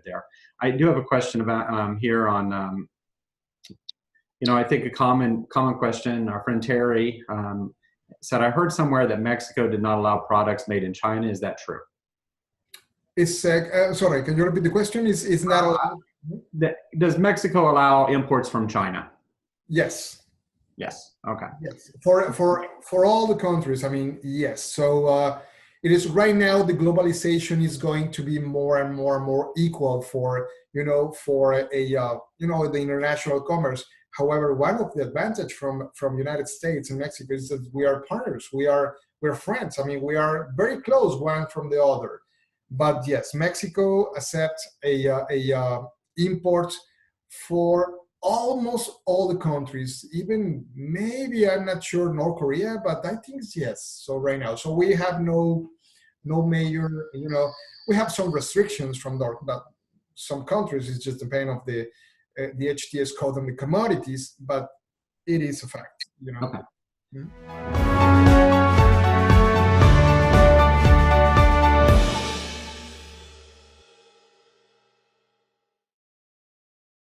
there. I do have a question about here on, I think a common question. Our friend Terry said, I heard somewhere that Mexico did not allow products made in China. Is that true? Sorry, can you repeat the question? Is not allowed? Does Mexico allow imports from China? Yes. Yes. Okay. Yes. For all the countries, I mean, yes. So it is right now the globalization is going to be more and more and more equal for the international commerce. However, one of the advantage from United States and Mexico is that we are partners. We're friends. I mean, we are very close one from the other. But yes, Mexico accepts a import for almost all the countries, even maybe I'm not sure North Korea, but I think yes. So right now, so we have no major, we have some restrictions from that some countries. It's just depending of the HTS code on the commodities, but it is a fact. Okay. Mm-hmm.